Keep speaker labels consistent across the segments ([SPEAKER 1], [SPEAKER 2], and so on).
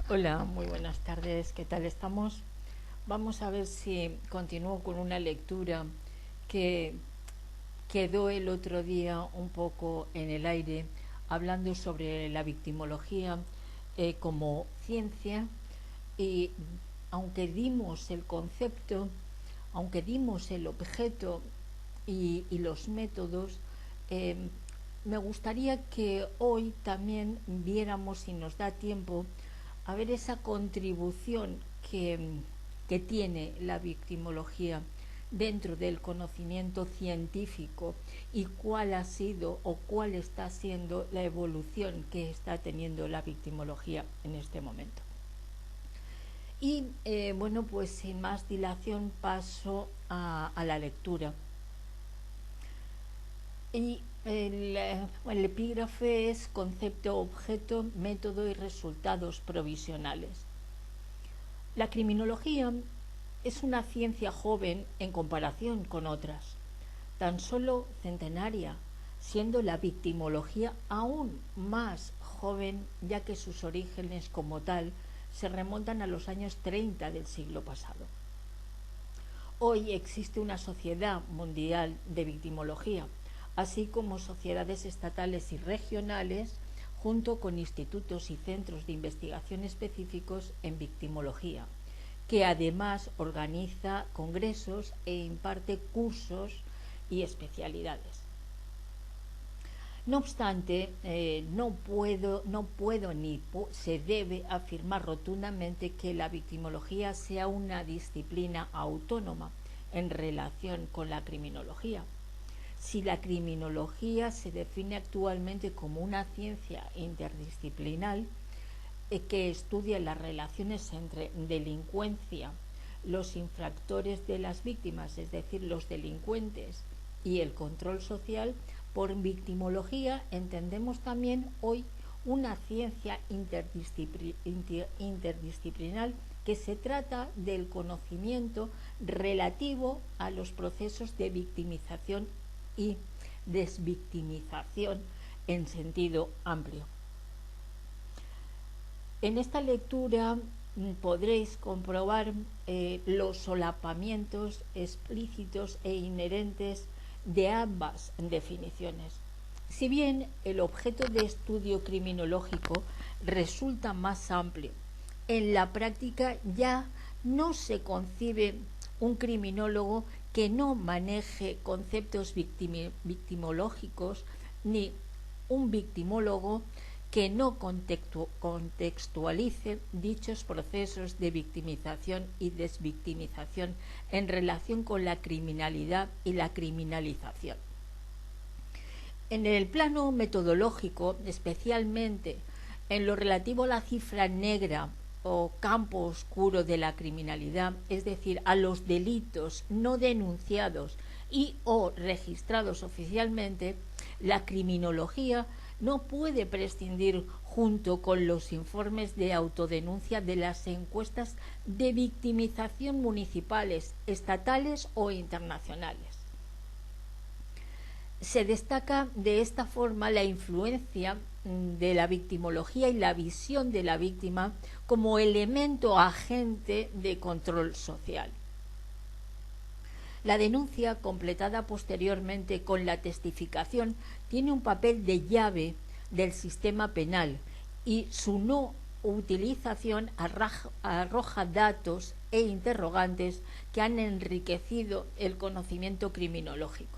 [SPEAKER 1] Hola, muy buenas tardes. ¿Qué tal estamos? Vamos a ver si continúo con una lectura que quedó el otro día un poco en el aire, hablando sobre la victimología como ciencia. Y aunque dimos el concepto, aunque dimos el objeto y los métodos, eh, me gustaría que hoy también viéramos, si nos da tiempo, a ver esa contribución que tiene la victimología dentro del conocimiento científico y cuál ha sido o cuál está siendo la evolución que está teniendo la victimología en este momento. Y bueno, pues sin más dilación paso a la lectura. Y el epígrafe es concepto, objeto, método y resultados provisionales. La criminología es una ciencia joven en comparación con otras, tan solo centenaria, siendo la victimología aún más joven, ya que sus orígenes como tal se remontan a los años 30 del siglo pasado. Hoy existe una sociedad mundial de victimología, así como sociedades estatales y regionales, junto con institutos y centros de investigación específicos en victimología, que además organiza congresos e imparte cursos y especialidades. No obstante, no puedo ni se debe afirmar rotundamente que la victimología sea una disciplina autónoma en relación con la criminología. Si la criminología se define actualmente como una ciencia interdisciplinar que estudia las relaciones entre delincuencia, los infractores de las víctimas, es decir, los delincuentes, y el control social, por victimología entendemos también hoy una ciencia interdisciplinar que se trata del conocimiento relativo a los procesos de victimización y desvictimización en sentido amplio. En esta lectura podréis comprobar los solapamientos explícitos e inherentes de ambas definiciones. Si bien el objeto de estudio criminológico resulta más amplio, en la práctica ya no se concibe un criminólogo que no maneje conceptos victimológicos ni un victimólogo que no contextualice dichos procesos de victimización y desvictimización en relación con la criminalidad y la criminalización. En el plano metodológico, especialmente en lo relativo a la cifra negra o campo oscuro de la criminalidad, es decir, a los delitos no denunciados y o registrados oficialmente, la criminología no puede prescindir, junto con los informes de autodenuncia, de las encuestas de victimización municipales, estatales o internacionales. Se destaca de esta forma la influencia de la victimología y la visión de la víctima como elemento agente de control social. La denuncia, completada posteriormente con la testificación, tiene un papel de llave del sistema penal y su no utilización arroja datos e interrogantes que han enriquecido el conocimiento criminológico.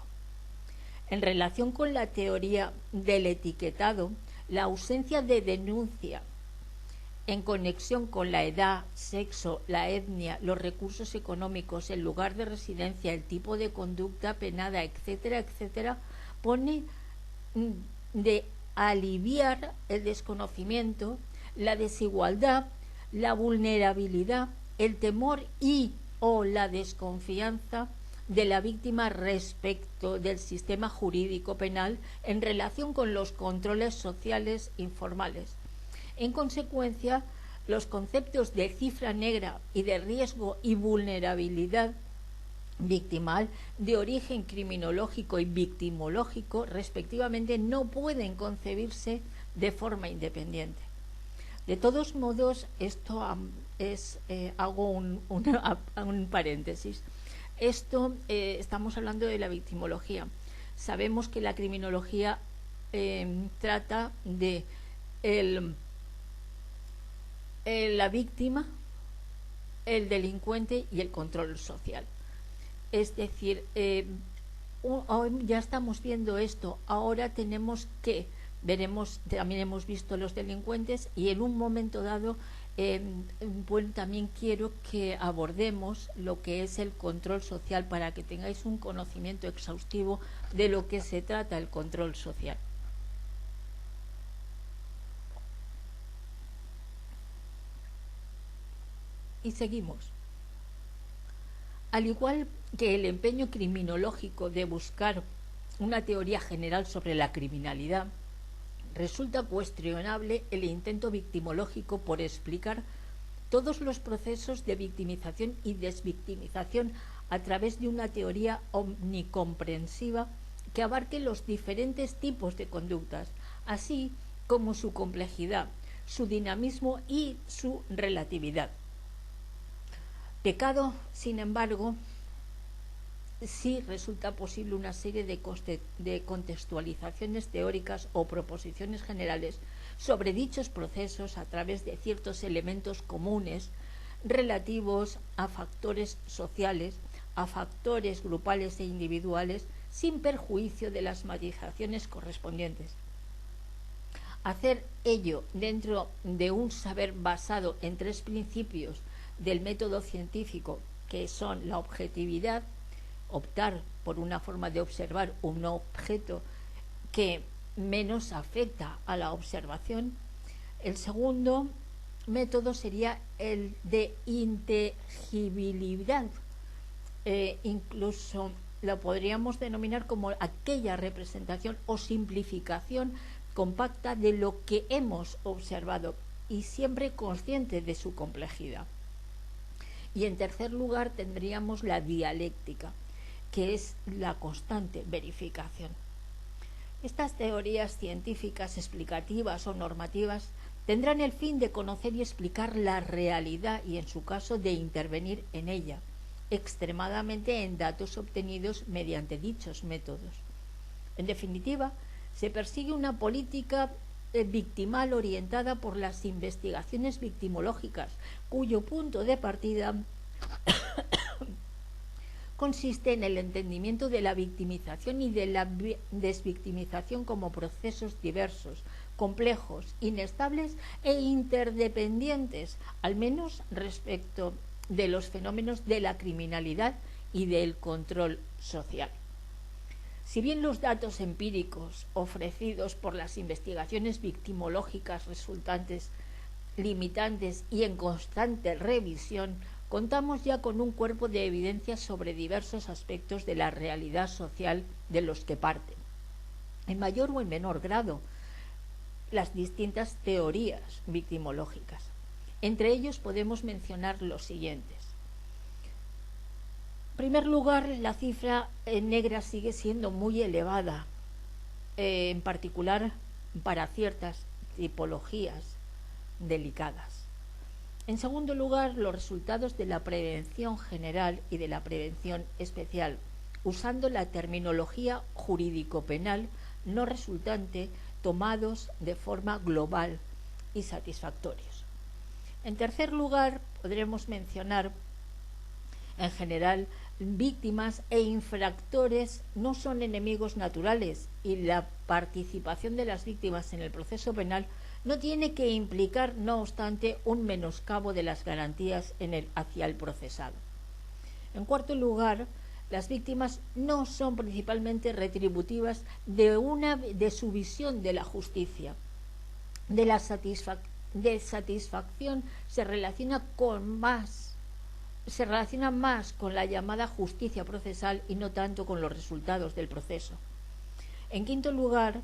[SPEAKER 1] En relación con la teoría del etiquetado, la ausencia de denuncia en conexión con la edad, sexo, la etnia, los recursos económicos, el lugar de residencia, el tipo de conducta penada, etcétera, etcétera, pone de aliviar el desconocimiento, la desigualdad, la vulnerabilidad, el temor y o la desconfianza de la víctima respecto del sistema jurídico penal en relación con los controles sociales informales. En consecuencia, los conceptos de cifra negra y de riesgo y vulnerabilidad victimal, de origen criminológico y victimológico, respectivamente, no pueden concebirse de forma independiente. De todos modos, esto hago un paréntesis. Esto estamos hablando de la victimología. Sabemos que la criminología trata de la víctima, el delincuente y el control social. Es decir, ya estamos viendo esto. Ahora también hemos visto los delincuentes, y en un momento dado también quiero que abordemos lo que es el control social, para que tengáis un conocimiento exhaustivo de lo que se trata el control social. Y seguimos. Al igual que el empeño criminológico de buscar una teoría general sobre la criminalidad, resulta cuestionable el intento victimológico por explicar todos los procesos de victimización y desvictimización a través de una teoría omnicomprensiva que abarque los diferentes tipos de conductas, así como su complejidad, su dinamismo y su relatividad. Pecado, sin embargo, sí resulta posible una serie de contextualizaciones teóricas o proposiciones generales sobre dichos procesos a través de ciertos elementos comunes relativos a factores sociales, a factores grupales e individuales, sin perjuicio de las matizaciones correspondientes. Hacer ello dentro de un saber basado en 3 principios del método científico, que son la objetividad, optar por una forma de observar un objeto que menos afecta a la observación. El segundo método sería el de inteligibilidad, incluso lo podríamos denominar como aquella representación o simplificación compacta de lo que hemos observado, y siempre consciente de su complejidad. Y en tercer lugar tendríamos la dialéctica, que es la constante verificación. Estas teorías científicas explicativas o normativas tendrán el fin de conocer y explicar la realidad y, en su caso, de intervenir en ella, extremadamente en datos obtenidos mediante dichos métodos. En definitiva, se persigue una política victimal orientada por las investigaciones victimológicas, cuyo punto de partida consiste en el entendimiento de la victimización y de la desvictimización como procesos diversos, complejos, inestables e interdependientes, al menos respecto de los fenómenos de la criminalidad y del control social. Si bien los datos empíricos ofrecidos por las investigaciones victimológicas resultantes, limitantes y en constante revisión, contamos ya con un cuerpo de evidencias sobre diversos aspectos de la realidad social de los que parten, en mayor o en menor grado, las distintas teorías victimológicas. Entre ellos podemos mencionar los siguientes. En primer lugar, la cifra negra sigue siendo muy elevada, en particular para ciertas tipologías delicadas. En segundo lugar, los resultados de la prevención general y de la prevención especial, usando la terminología jurídico-penal no resultante, tomados de forma global y satisfactorios. En tercer lugar, podremos mencionar, en general, víctimas e infractores no son enemigos naturales, y la participación de las víctimas en el proceso penal no tiene que implicar, no obstante, un menoscabo de las garantías hacia el procesado. En cuarto lugar, las víctimas no son principalmente retributivas de su visión de la justicia. De satisfacción se relaciona más con la llamada justicia procesal y no tanto con los resultados del proceso. En quinto lugar,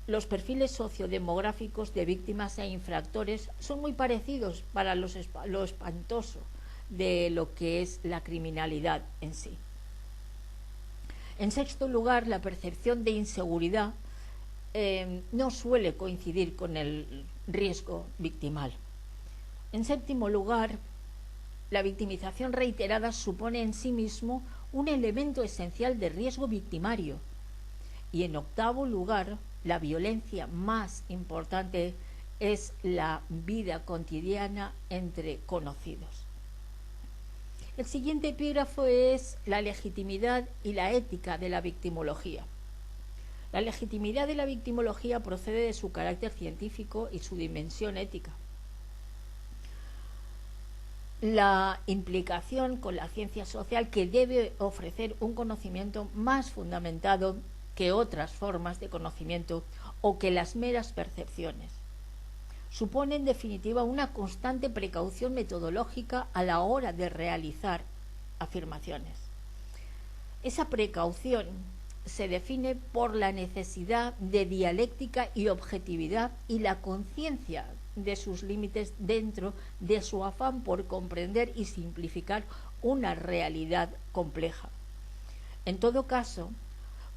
[SPEAKER 1] los perfiles sociodemográficos de víctimas e infractores son muy parecidos para lo espantoso de lo que es la criminalidad en sí. En sexto lugar, la percepción de inseguridad no suele coincidir con el riesgo victimal. En séptimo lugar, la victimización reiterada supone en sí mismo un elemento esencial de riesgo victimario. Y en octavo lugar, la violencia más importante es la vida cotidiana entre conocidos. El siguiente epígrafo es la legitimidad y la ética de la victimología. La legitimidad de la victimología procede de su carácter científico y su dimensión ética. La implicación con la ciencia social, que debe ofrecer un conocimiento más fundamentado que otras formas de conocimiento o que las meras percepciones, supone en definitiva una constante precaución metodológica a la hora de realizar afirmaciones. Esa precaución se define por la necesidad de dialéctica y objetividad y la conciencia de sus límites dentro de su afán por comprender y simplificar una realidad compleja. En todo caso,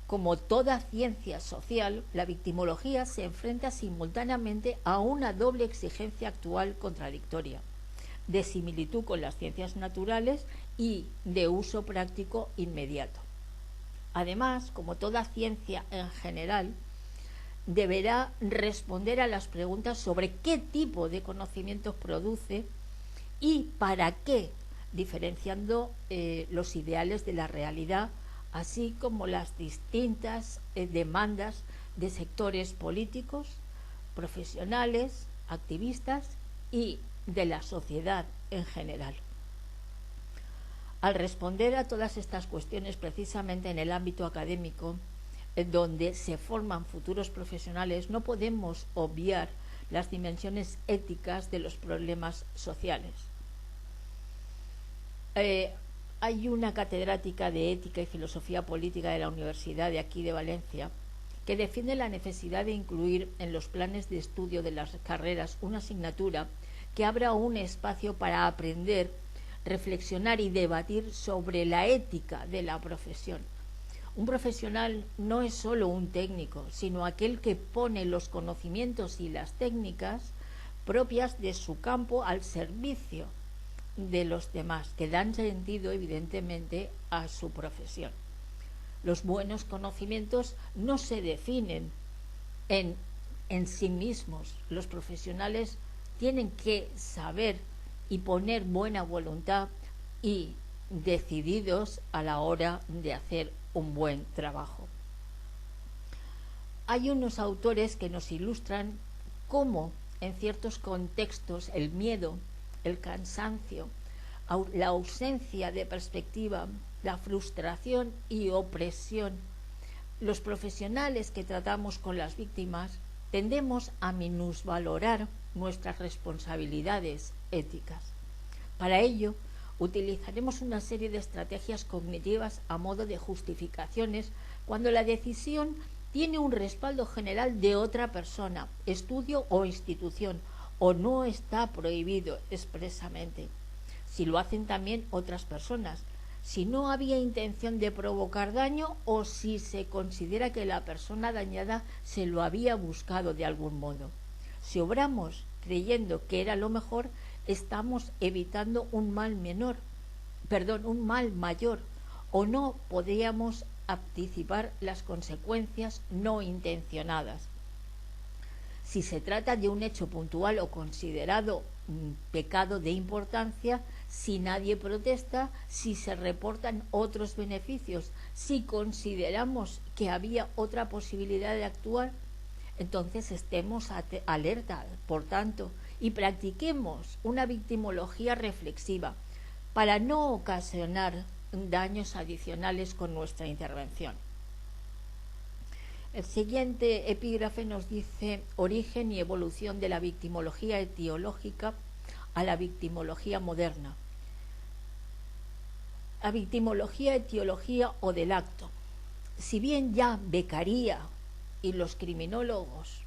[SPEAKER 1] como toda ciencia social, la victimología se enfrenta simultáneamente a una doble exigencia actual contradictoria, de similitud con las ciencias naturales y de uso práctico inmediato. Además, como toda ciencia en general, deberá responder a las preguntas sobre qué tipo de conocimientos produce y para qué, diferenciando los ideales de la realidad, así como las distintas demandas de sectores políticos, profesionales, activistas y de la sociedad en general. Al responder a todas estas cuestiones precisamente en el ámbito académico, donde se forman futuros profesionales, no podemos obviar las dimensiones éticas de los problemas sociales. Hay una catedrática de Ética y Filosofía Política de la Universidad de aquí de Valencia que defiende la necesidad de incluir en los planes de estudio de las carreras una asignatura que abra un espacio para aprender, reflexionar y debatir sobre la ética de la profesión. Un profesional no es solo un técnico, sino aquel que pone los conocimientos y las técnicas propias de su campo al servicio de los demás, que dan sentido evidentemente a su profesión. Los buenos conocimientos no se definen en sí mismos. Los profesionales tienen que saber y poner buena voluntad y decididos a la hora de hacer un buen trabajo. Hay unos autores que nos ilustran cómo en ciertos contextos el miedo, el cansancio, la ausencia de perspectiva, la frustración y opresión, los profesionales que tratamos con las víctimas tendemos a minusvalorar nuestras responsabilidades éticas. Para ello, utilizaremos una serie de estrategias cognitivas a modo de justificaciones cuando la decisión tiene un respaldo general de otra persona, estudio o institución, o no está prohibido expresamente. Si lo hacen también otras personas, si no había intención de provocar daño o si se considera que la persona dañada se lo había buscado de algún modo. Si obramos creyendo que era lo mejor, estamos evitando un mal mayor, o no podríamos anticipar las consecuencias no intencionadas. Si se trata de un hecho puntual o considerado pecado de importancia, si nadie protesta, si se reportan otros beneficios, si consideramos que había otra posibilidad de actuar, entonces estemos alerta, por tanto, y practiquemos una victimología reflexiva para no ocasionar daños adicionales con nuestra intervención. El siguiente epígrafe nos dice: origen y evolución de la victimología etiológica a la victimología moderna. La victimología, etiología o del acto. Si bien ya Beccaria y los criminólogos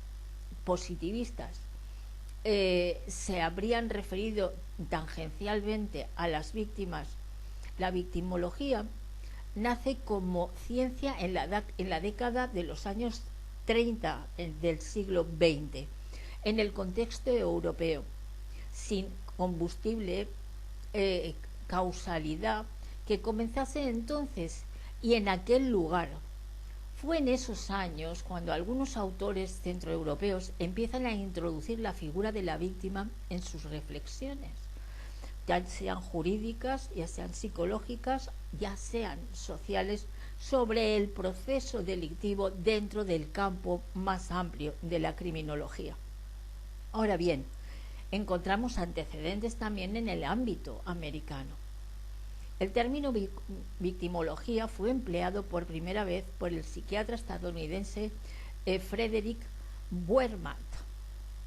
[SPEAKER 1] positivistas se habrían referido tangencialmente a las víctimas, la victimología nace como ciencia en la década de los años 30 del siglo XX, en el contexto europeo, combustible, causalidad que comenzase entonces y en aquel lugar. Fue en esos años cuando algunos autores centroeuropeos empiezan a introducir la figura de la víctima en sus reflexiones, ya sean jurídicas, ya sean psicológicas, ya sean sociales, sobre el proceso delictivo dentro del campo más amplio de la criminología. Ahora bien, encontramos antecedentes también en el ámbito americano. El término victimología fue empleado por primera vez por el psiquiatra estadounidense Frederick Wermat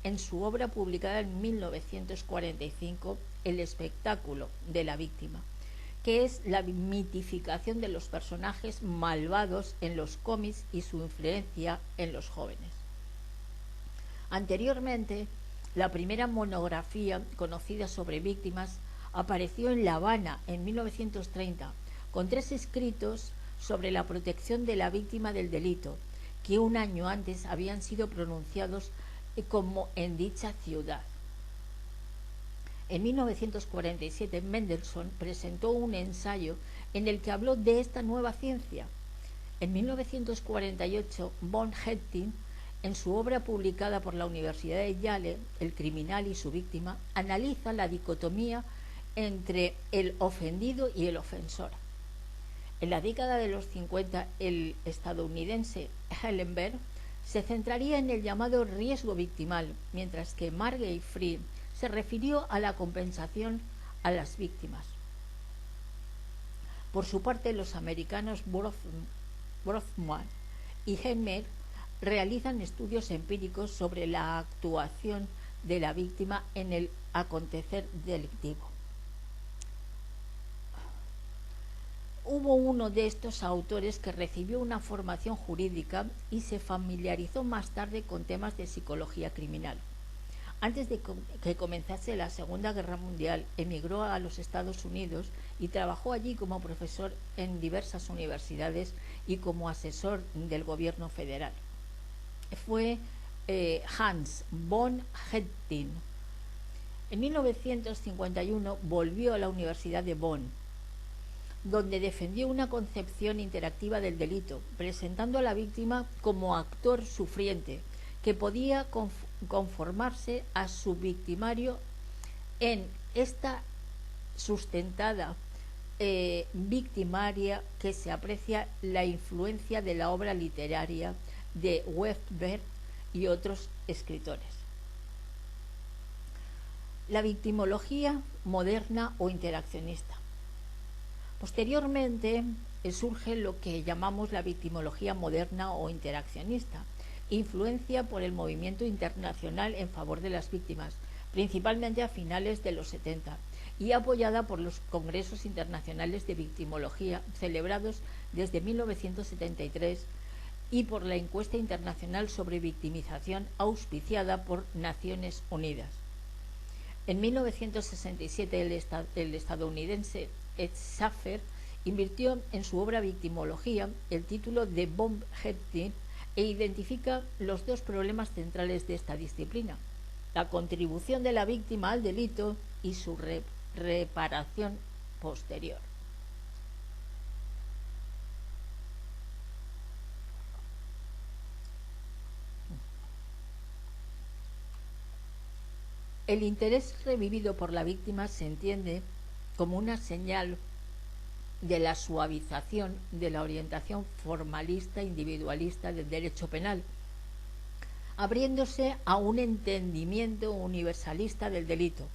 [SPEAKER 1] en su obra publicada en 1945, El espectáculo de la víctima, que es la mitificación de los personajes malvados en los cómics y su influencia en los jóvenes. Anteriormente, la primera monografía conocida sobre víctimas apareció en La Habana en 1930, con 3 escritos sobre la protección de la víctima del delito, que un año antes habían sido pronunciados como en dicha ciudad. En 1947, Mendelssohn presentó un ensayo en el que habló de esta nueva ciencia. En 1948, von Hetting, en su obra publicada por la Universidad de Yale, El criminal y su víctima, analiza la dicotomía entre el ofendido y el ofensor. En la década de los 50, el estadounidense Hellenberg se centraría en el llamado riesgo victimal, mientras que Margate Free se refirió a la compensación a las víctimas. Por su parte, los americanos Brothman y Hemmer realizan estudios empíricos sobre la actuación de la víctima en el acontecer delictivo. Hubo uno de estos autores que recibió una formación jurídica y se familiarizó más tarde con temas de psicología criminal. Antes de que comenzase la Segunda Guerra Mundial, emigró a los Estados Unidos y trabajó allí como profesor en diversas universidades y como asesor del gobierno federal. Fue Hans von Hetting. En 1951 volvió a la Universidad de Bonn, donde defendió una concepción interactiva del delito, presentando a la víctima como actor sufriente, que podía conformarse a su victimario. En esta sustentada victimaria que se aprecia la influencia de la obra literaria de Webber y otros escritores. La victimología moderna o interaccionista. Posteriormente surge lo que llamamos la victimología moderna o interaccionista, influencia por el movimiento internacional en favor de las víctimas, principalmente a finales de los 70, y apoyada por los congresos internacionales de victimología celebrados desde 1973 y por la encuesta internacional sobre victimización auspiciada por Naciones Unidas. En 1967 el estadounidense Ed Schaffer invirtió en su obra Victimología el título de von Hetting e identifica los 2 problemas centrales de esta disciplina: la contribución de la víctima al delito y su reparación posterior. El interés revivido por la víctima se entiende como una señal de la suavización de la orientación formalista individualista del derecho penal, abriéndose a un entendimiento universalista del delito.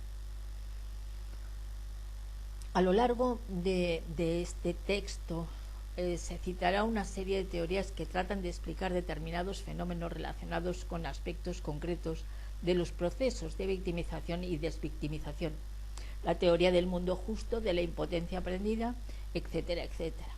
[SPEAKER 1] A lo largo de este texto se citará una serie de teorías que tratan de explicar determinados fenómenos relacionados con aspectos concretos de los procesos de victimización y desvictimización, la teoría del mundo justo, de la impotencia aprendida, etcétera, etcétera.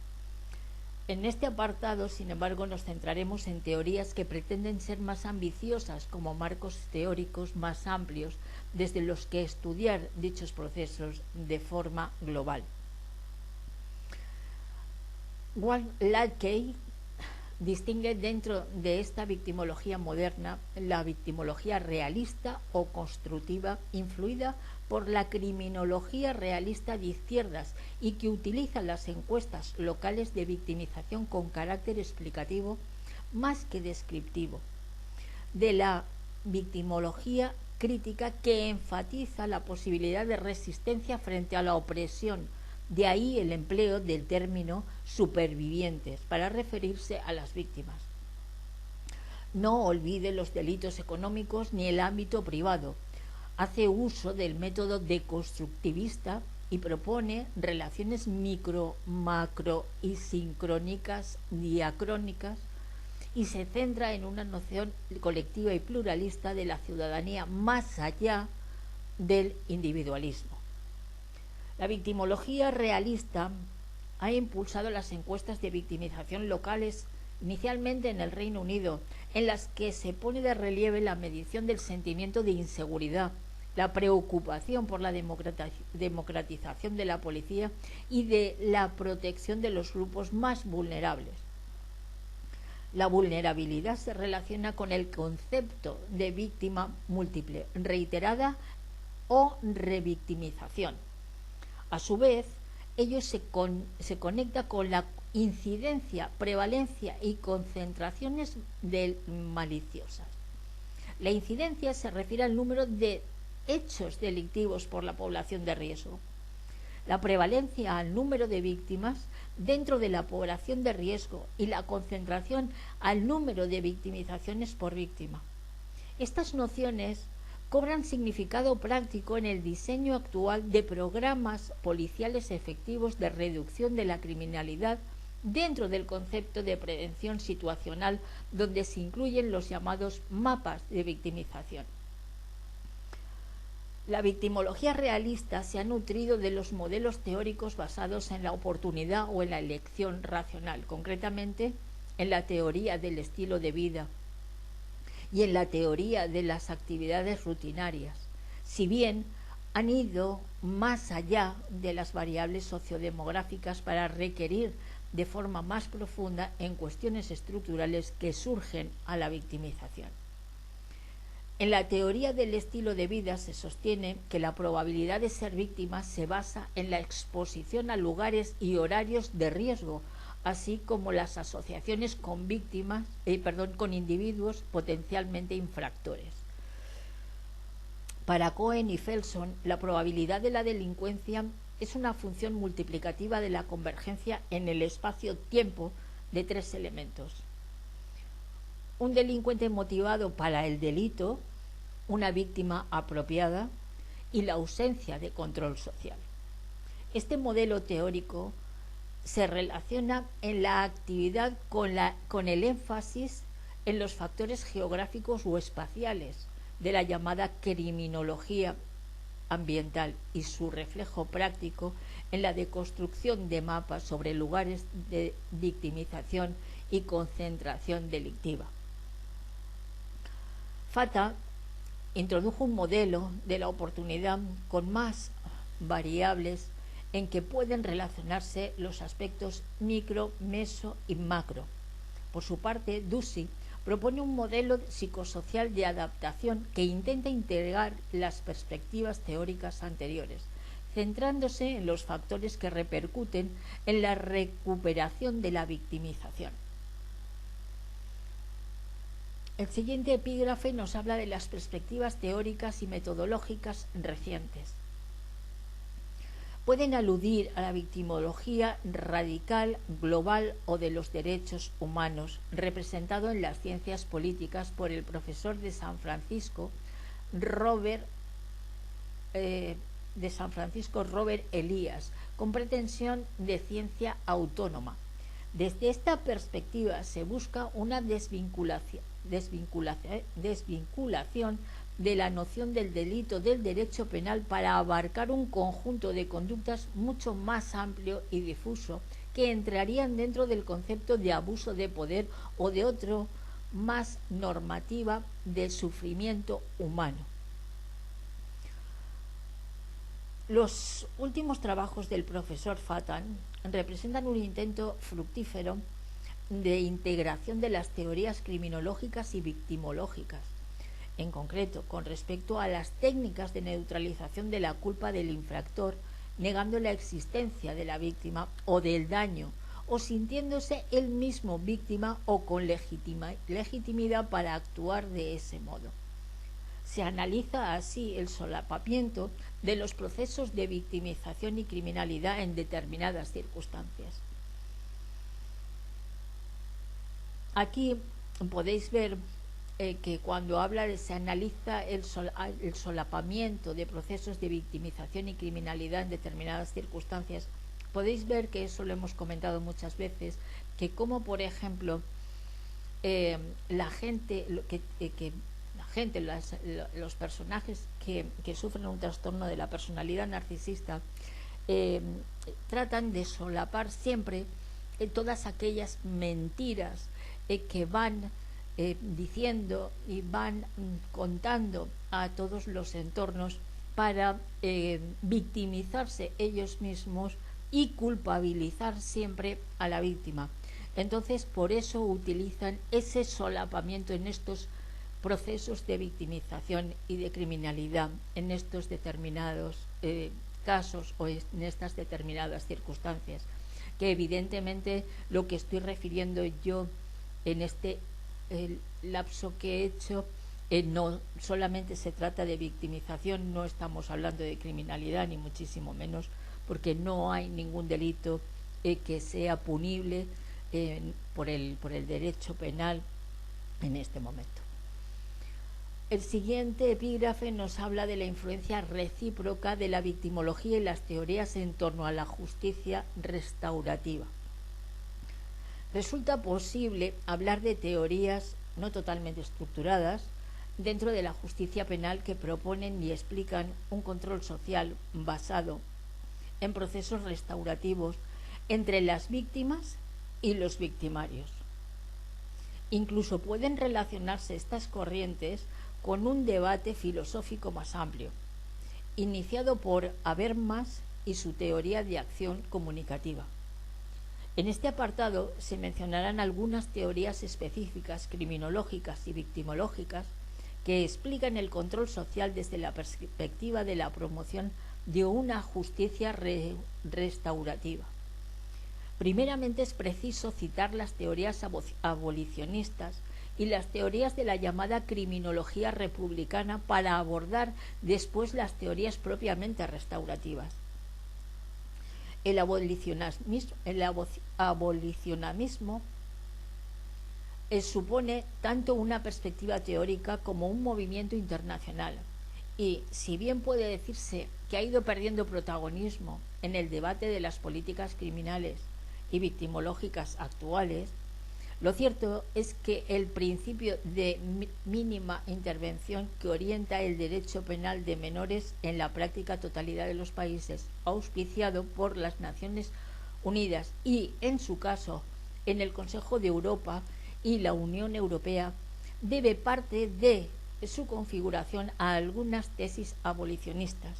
[SPEAKER 1] En este apartado, sin embargo, nos centraremos en teorías que pretenden ser más ambiciosas, como marcos teóricos más amplios desde los que estudiar dichos procesos de forma global. Walt Lackey distingue dentro de esta victimología moderna la victimología realista o constructiva, influida por la criminología realista de izquierdas y que utiliza las encuestas locales de victimización con carácter explicativo más que descriptivo, de la victimología crítica que enfatiza la posibilidad de resistencia frente a la opresión. De ahí el empleo del término supervivientes para referirse a las víctimas. No olvide los delitos económicos ni el ámbito privado. Hace uso del método deconstructivista y propone relaciones micro, macro y sincrónicas, diacrónicas, y se centra en una noción colectiva y pluralista de la ciudadanía más allá del individualismo. La victimología realista ha impulsado las encuestas de victimización locales, inicialmente en el Reino Unido, en las que se pone de relieve la medición del sentimiento de inseguridad, la preocupación por la democratización de la policía y de la protección de los grupos más vulnerables. La vulnerabilidad se relaciona con el concepto de víctima múltiple, reiterada o revictimización. A su vez, ello se conecta con la incidencia, prevalencia y concentraciones maliciosas. La incidencia se refiere al número de hechos delictivos por la población de riesgo. La prevalencia al número de víctimas dentro de la población de riesgo y la concentración al número de victimizaciones por víctima. Estas nociones cobran significado práctico en el diseño actual de programas policiales efectivos de reducción de la criminalidad dentro del concepto de prevención situacional, donde se incluyen los llamados mapas de victimización. La victimología realista se ha nutrido de los modelos teóricos basados en la oportunidad o en la elección racional, concretamente en la teoría del estilo de vida y en la teoría de las actividades rutinarias, si bien han ido más allá de las variables sociodemográficas para requerir de forma más profunda en cuestiones estructurales que surgen a la victimización. En la teoría del estilo de vida se sostiene que la probabilidad de ser víctima se basa en la exposición a lugares y horarios de riesgo, así como las asociaciones con con individuos potencialmente infractores. Para Cohen y Felson, la probabilidad de la delincuencia es una función multiplicativa de la convergencia en el espacio-tiempo de tres elementos: un delincuente motivado para el delito, una víctima apropiada y la ausencia de control social. Este modelo teórico se relaciona en la actividad con el énfasis en los factores geográficos o espaciales de la llamada criminología ambiental y su reflejo práctico en la deconstrucción de mapas sobre lugares de victimización y concentración delictiva. Fata introdujo un modelo de la oportunidad con más variables en que pueden relacionarse los aspectos micro, meso y macro. Por su parte, Ducey propone un modelo psicosocial de adaptación que intenta integrar las perspectivas teóricas anteriores, centrándose en los factores que repercuten en la recuperación de la victimización. El siguiente epígrafe nos habla de las perspectivas teóricas y metodológicas recientes. Pueden aludir a la victimología radical, global o de los derechos humanos, representado en las ciencias políticas por el profesor de San Francisco, Robert Elias, con pretensión de ciencia autónoma. Desde esta perspectiva se busca una desvinculación de la noción del delito del derecho penal para abarcar un conjunto de conductas mucho más amplio y difuso que entrarían dentro del concepto de abuso de poder o de otro más normativa del sufrimiento humano. Los últimos trabajos del profesor Fata representan un intento fructífero de integración de las teorías criminológicas y victimológicas, en concreto con respecto a las técnicas de neutralización de la culpa del infractor, negando la existencia de la víctima o del daño, o sintiéndose él mismo víctima o con legitimidad para actuar de ese modo. Se analiza así el solapamiento de los procesos de victimización y criminalidad en determinadas circunstancias. Aquí podéis ver que cuando se analiza el solapamiento de procesos de victimización y criminalidad en determinadas circunstancias, podéis ver que eso lo hemos comentado muchas veces, que como por ejemplo los personajes que sufren un trastorno de la personalidad narcisista tratan de solapar siempre todas aquellas mentiras que van diciendo y van contando a todos los entornos para victimizarse ellos mismos y culpabilizar siempre a la víctima. Entonces, por eso utilizan ese solapamiento en estos procesos de victimización y de criminalidad, en estos determinados casos o en estas determinadas circunstancias, que evidentemente lo que estoy refiriendo yo en este lapso que he hecho no solamente se trata de victimización, no estamos hablando de criminalidad ni muchísimo menos, porque no hay ningún delito que sea punible por el derecho penal en este momento. El siguiente epígrafe nos habla de la influencia recíproca de la victimología y las teorías en torno a la justicia restaurativa. Resulta posible hablar de teorías no totalmente estructuradas dentro de la justicia penal que proponen y explican un control social basado en procesos restaurativos entre las víctimas y los victimarios. Incluso pueden relacionarse estas corrientes con un debate filosófico más amplio, iniciado por Habermas y su teoría de acción comunicativa. En este apartado se mencionarán algunas teorías específicas, criminológicas y victimológicas, que explican el control social desde la perspectiva de la promoción de una justicia restaurativa. Primeramente es preciso citar las teorías abolicionistas y las teorías de la llamada criminología republicana para abordar después las teorías propiamente restaurativas. El abolicionismo supone tanto una perspectiva teórica como un movimiento internacional, y si bien puede decirse que ha ido perdiendo protagonismo en el debate de las políticas criminales y victimológicas actuales, lo cierto es que el principio de mínima intervención que orienta el derecho penal de menores en la práctica totalidad de los países, auspiciado por las Naciones Unidas y, en su caso, en el Consejo de Europa y la Unión Europea, debe parte de su configuración a algunas tesis abolicionistas.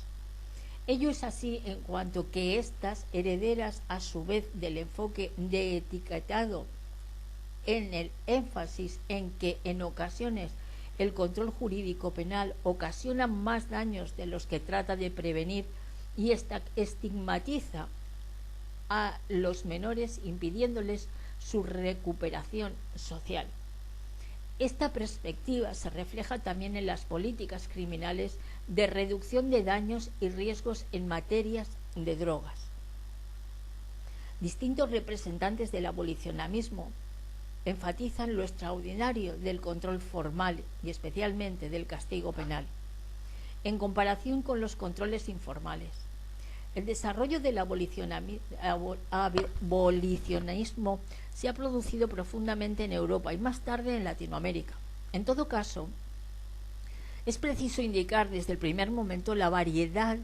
[SPEAKER 1] Ello es así en cuanto que estas, herederas a su vez del enfoque de etiquetado en el énfasis en que en ocasiones el control jurídico penal ocasiona más daños de los que trata de prevenir y estigmatiza a los menores impidiéndoles su recuperación social. Esta perspectiva se refleja también en las políticas criminales de reducción de daños y riesgos en materias de drogas. Distintos representantes del abolicionismo enfatizan lo extraordinario del control formal y especialmente del castigo penal, en comparación con los controles informales. El desarrollo del abolicionismo se ha producido profundamente en Europa y más tarde en Latinoamérica. En todo caso, es preciso indicar desde el primer momento la variedad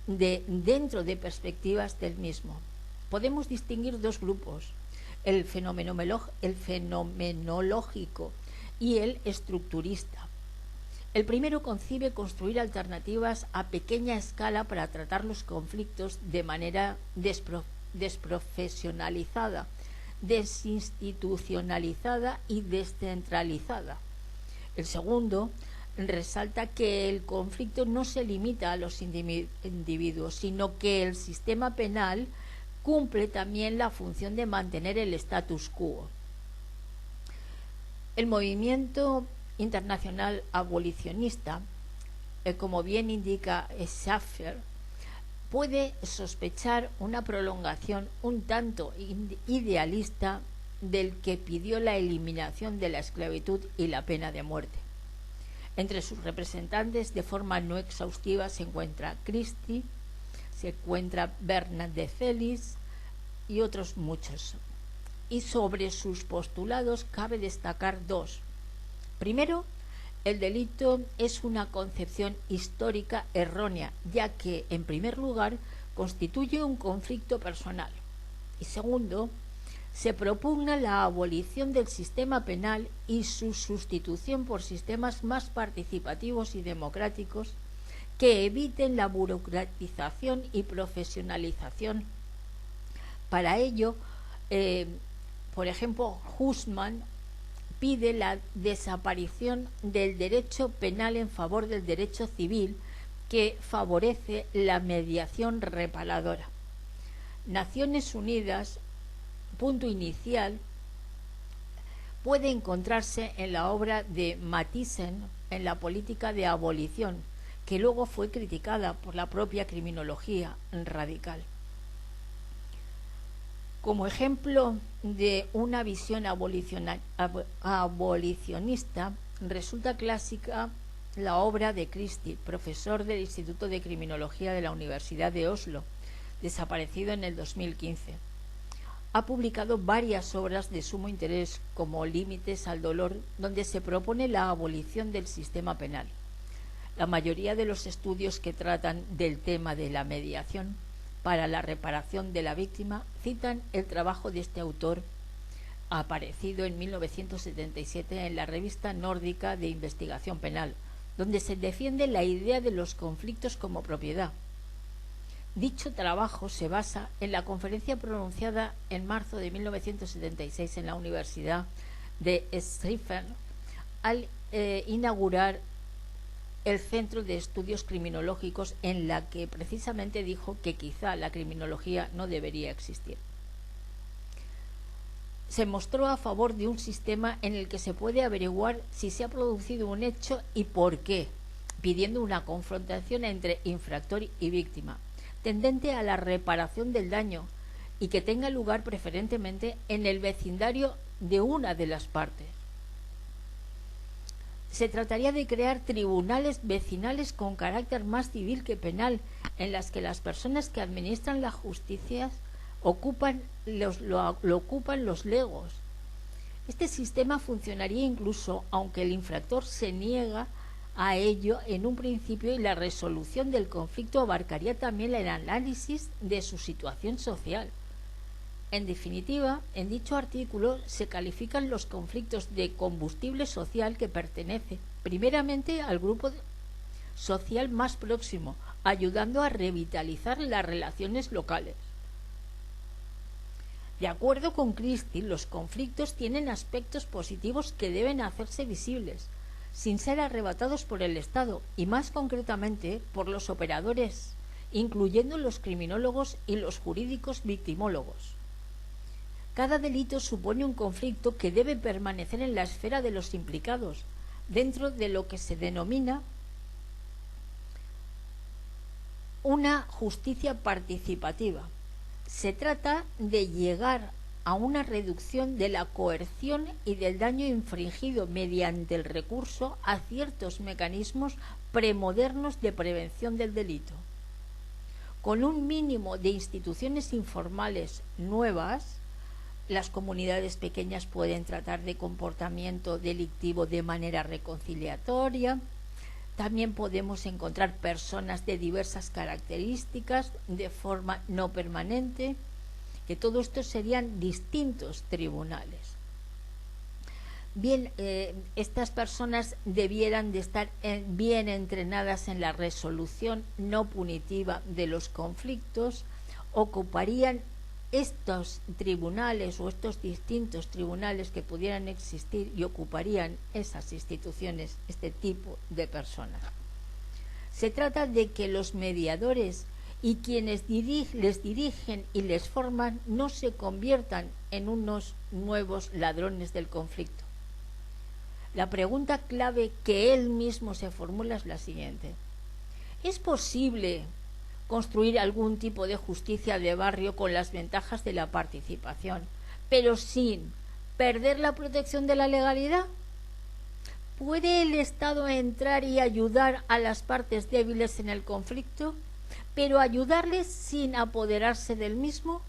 [SPEAKER 1] dentro de perspectivas del mismo. Podemos distinguir dos grupos: el fenomenológico y el estructurista. El primero concibe construir alternativas a pequeña escala para tratar los conflictos de manera desprofesionalizada, desinstitucionalizada y descentralizada. El segundo resalta que el conflicto no se limita a los individuos, sino que el sistema penal cumple también la función de mantener el status quo. El movimiento internacional abolicionista, como bien indica Schaffer, puede sospechar una prolongación un tanto idealista del que pidió la eliminación de la esclavitud y la pena de muerte. Entre sus representantes, de forma no exhaustiva, se encuentra Christie, se encuentra Bernard de Celis y otros muchos. Y sobre sus postulados cabe destacar dos. Primero, el delito es una concepción histórica errónea, ya que, en primer lugar, constituye un conflicto personal. Y segundo, se propugna la abolición del sistema penal y su sustitución por sistemas más participativos y democráticos que eviten la burocratización y profesionalización. Para ello, por ejemplo, Hussmann pide la desaparición del derecho penal en favor del derecho civil, que favorece la mediación reparadora. Naciones Unidas, punto inicial, puede encontrarse en la obra de Mathiesen en la política de abolición, que luego fue criticada por la propia criminología radical. Como ejemplo de una visión abolicionista, resulta clásica la obra de Christie, profesor del Instituto de Criminología de la Universidad de Oslo, desaparecido en el 2015. Ha publicado varias obras de sumo interés, como Límites al dolor, donde se propone la abolición del sistema penal. La mayoría de los estudios que tratan del tema de la mediación para la reparación de la víctima citan el trabajo de este autor, aparecido en 1977 en la Revista Nórdica de Investigación Penal, donde se defiende la idea de los conflictos como propiedad. Dicho trabajo se basa en la conferencia pronunciada en marzo de 1976 en la Universidad de Strifen al inaugurar el Centro de Estudios Criminológicos, en la que precisamente dijo que quizá la criminología no debería existir. Se mostró a favor de un sistema en el que se puede averiguar si se ha producido un hecho y por qué, pidiendo una confrontación entre infractor y víctima, tendente a la reparación del daño y que tenga lugar preferentemente en el vecindario de una de las partes. Se trataría de crear tribunales vecinales con carácter más civil que penal, en las que las personas que administran la justicia lo ocupan los legos. Este sistema funcionaría incluso aunque el infractor se niega a ello en un principio, y la resolución del conflicto abarcaría también el análisis de su situación social. En definitiva, en dicho artículo se califican los conflictos de combustible social que pertenece primeramente al grupo social más próximo, ayudando a revitalizar las relaciones locales. De acuerdo con Christie, los conflictos tienen aspectos positivos que deben hacerse visibles, sin ser arrebatados por el Estado, y más concretamente por los operadores, incluyendo los criminólogos y los jurídicos victimólogos. Cada delito supone un conflicto que debe permanecer en la esfera de los implicados, dentro de lo que se denomina una justicia participativa. Se trata de llegar a una reducción de la coerción y del daño infringido mediante el recurso a ciertos mecanismos premodernos de prevención del delito. Con un mínimo de instituciones informales nuevas, las comunidades pequeñas pueden tratar de comportamiento delictivo de manera reconciliatoria. También podemos encontrar personas de diversas características de forma no permanente, que todo esto serían distintos tribunales. Bien, estas personas debieran de estar bien entrenadas en la resolución no punitiva de los conflictos, ocuparían estos tribunales o estos distintos tribunales que pudieran existir y ocuparían esas instituciones, este tipo de personas. Se trata de que los mediadores y quienes les dirigen y les forman no se conviertan en unos nuevos ladrones del conflicto. La pregunta clave que él mismo se formula es la siguiente: ¿es posible construir algún tipo de justicia de barrio con las ventajas de la participación, pero sin perder la protección de la legalidad? ¿Puede el Estado entrar y ayudar a las partes débiles en el conflicto, pero ayudarles sin apoderarse del mismo?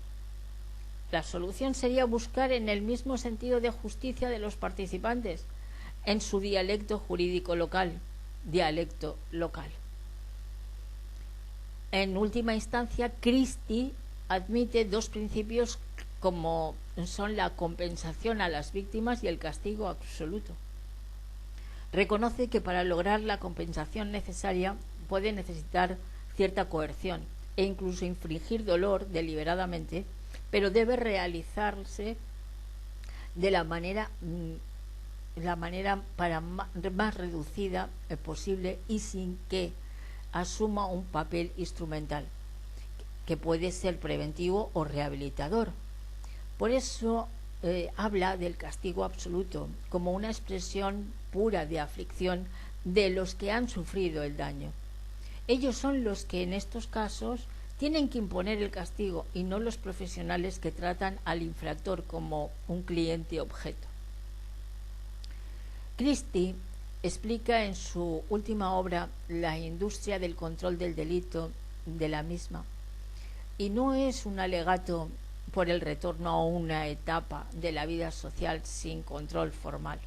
[SPEAKER 1] La solución sería buscar en el mismo sentido de justicia de los participantes, en su dialecto jurídico local, dialecto local. En última instancia, Christie admite dos principios como son la compensación a las víctimas y el castigo absoluto. Reconoce que para lograr la compensación necesaria puede necesitar cierta coerción e incluso infligir dolor deliberadamente, pero debe realizarse de la manera más reducida posible y sin que asuma un papel instrumental, que puede ser preventivo o rehabilitador. Por eso habla del castigo absoluto como una expresión pura de aflicción de los que han sufrido el daño. Ellos son los que en estos casos tienen que imponer el castigo y no los profesionales que tratan al infractor como un cliente objeto. Christie explica en su última obra La industria del control del delito de la misma, y no es un alegato por el retorno a una etapa de la vida social sin control formal.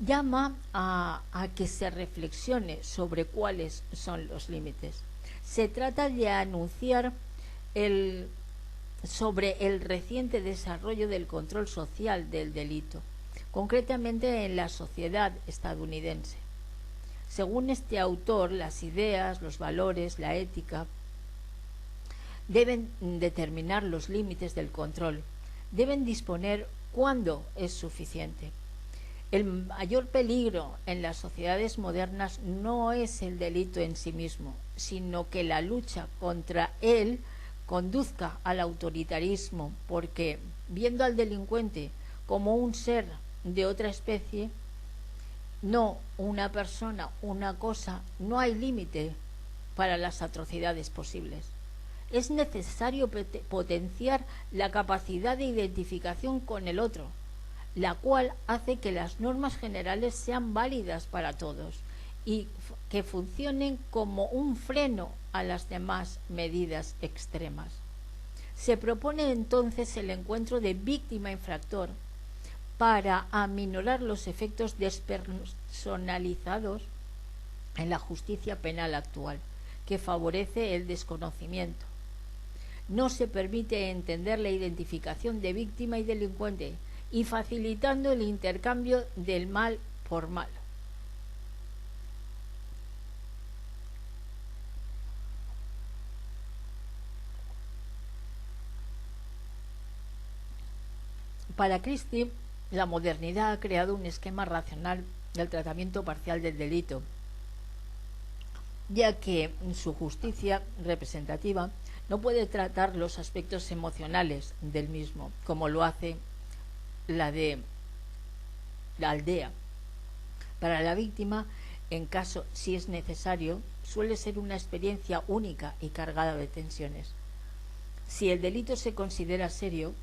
[SPEAKER 1] Llama a que se reflexione sobre cuáles son los límites. Se trata de anunciar sobre el reciente desarrollo del control social del delito, concretamente en la sociedad estadounidense. Según este autor, las ideas, los valores, la ética deben determinar los límites del control, deben disponer cuándo es suficiente. El mayor peligro en las sociedades modernas no es el delito en sí mismo, sino que la lucha contra él conduzca al autoritarismo, porque viendo al delincuente como un ser de otra especie, no una persona, una cosa, no hay límite para las atrocidades posibles. Es necesario potenciar la capacidad de identificación con el otro, la cual hace que las normas generales sean válidas para todos y que funcionen como un freno a las demás medidas extremas. Se propone entonces el encuentro de víctima-infractor para aminorar los efectos despersonalizados en la justicia penal actual, que favorece el desconocimiento. No se permite entender la identificación de víctima y delincuente, y facilitando el intercambio del mal por mal. Para Christie, la modernidad ha creado un esquema racional del tratamiento parcial del delito, ya que su justicia representativa no puede tratar los aspectos emocionales del mismo, como lo hace la de la aldea. Para la víctima, en caso si es necesario, suele ser una experiencia única y cargada de tensiones. Si el delito se considera serio,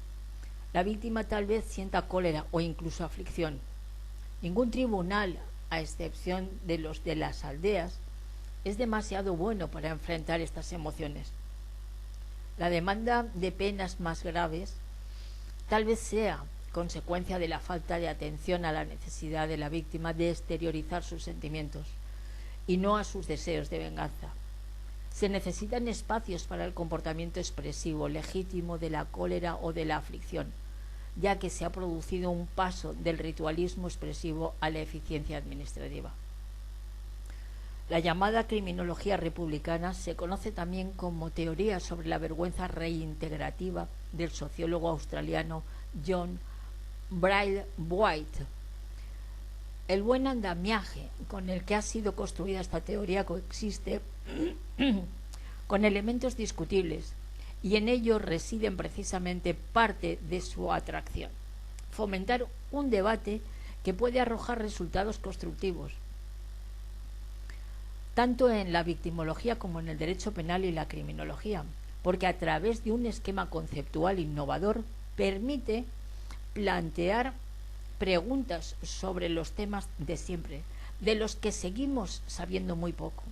[SPEAKER 1] la víctima tal vez sienta cólera o incluso aflicción. Ningún tribunal, a excepción de los de las aldeas, es demasiado bueno para enfrentar estas emociones. La demanda de penas más graves tal vez sea consecuencia de la falta de atención a la necesidad de la víctima de exteriorizar sus sentimientos y no a sus deseos de venganza. Se necesitan espacios para el comportamiento expresivo, legítimo de la cólera o de la aflicción, ya que se ha producido un paso del ritualismo expresivo a la eficiencia administrativa. La llamada criminología republicana se conoce también como teoría sobre la vergüenza reintegrativa del sociólogo australiano John Braithwaite. El buen andamiaje con el que ha sido construida esta teoría coexiste con elementos discutibles, y en ello residen precisamente parte de su atracción: fomentar un debate que puede arrojar resultados constructivos, tanto en la victimología como en el derecho penal y la criminología, porque a través de un esquema conceptual innovador permite plantear preguntas sobre los temas de siempre, de los que seguimos sabiendo muy poco.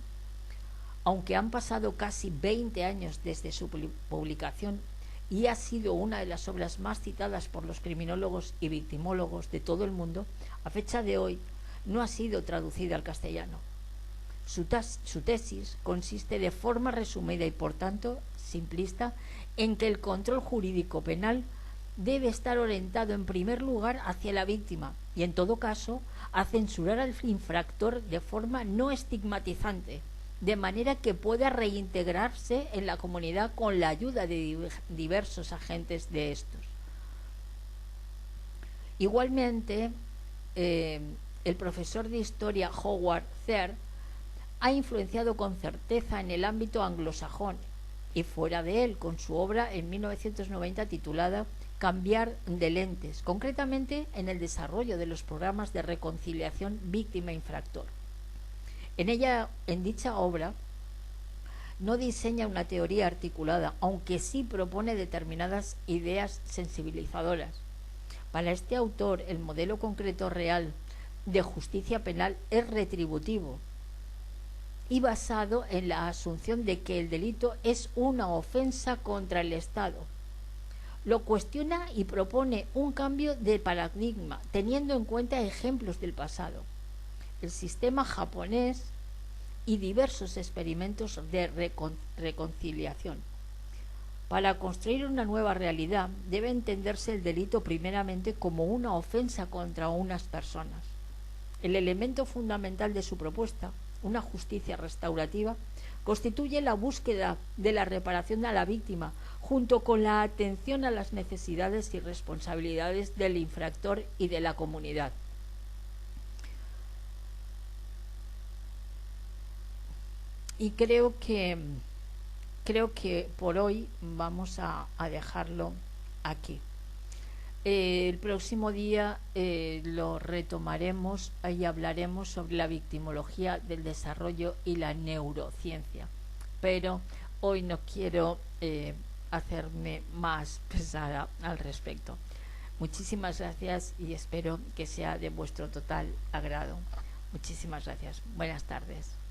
[SPEAKER 1] Aunque han pasado casi 20 años desde su publicación y ha sido una de las obras más citadas por los criminólogos y victimólogos de todo el mundo, a fecha de hoy no ha sido traducida al castellano. Su tesis consiste, de forma resumida y por tanto simplista, en que el control jurídico penal debe estar orientado en primer lugar hacia la víctima y, en todo caso, a censurar al infractor de forma no estigmatizante, de manera que pueda reintegrarse en la comunidad con la ayuda de diversos agentes de estos. Igualmente, el profesor de historia Howard Third ha influenciado con certeza en el ámbito anglosajón y fuera de él, con su obra en 1990 titulada Cambiar de lentes, concretamente en el desarrollo de los programas de reconciliación víctima-infractor. En dicha obra no diseña una teoría articulada, aunque sí propone determinadas ideas sensibilizadoras. Para este autor, el modelo concreto real de justicia penal es retributivo y basado en la asunción de que el delito es una ofensa contra el Estado. Lo cuestiona y propone un cambio de paradigma, teniendo en cuenta ejemplos del pasado, el sistema japonés y diversos experimentos de reconciliación. Para construir una nueva realidad debe entenderse el delito primeramente como una ofensa contra unas personas. El elemento fundamental de su propuesta, una justicia restaurativa, constituye la búsqueda de la reparación a la víctima, junto con la atención a las necesidades y responsabilidades del infractor y de la comunidad. Y creo que por hoy vamos a dejarlo aquí. El próximo día lo retomaremos y hablaremos sobre la victimología del desarrollo y la neurociencia. Pero hoy no quiero hacerme más pesada al respecto. Muchísimas gracias y espero que sea de vuestro total agrado. Muchísimas gracias. Buenas tardes.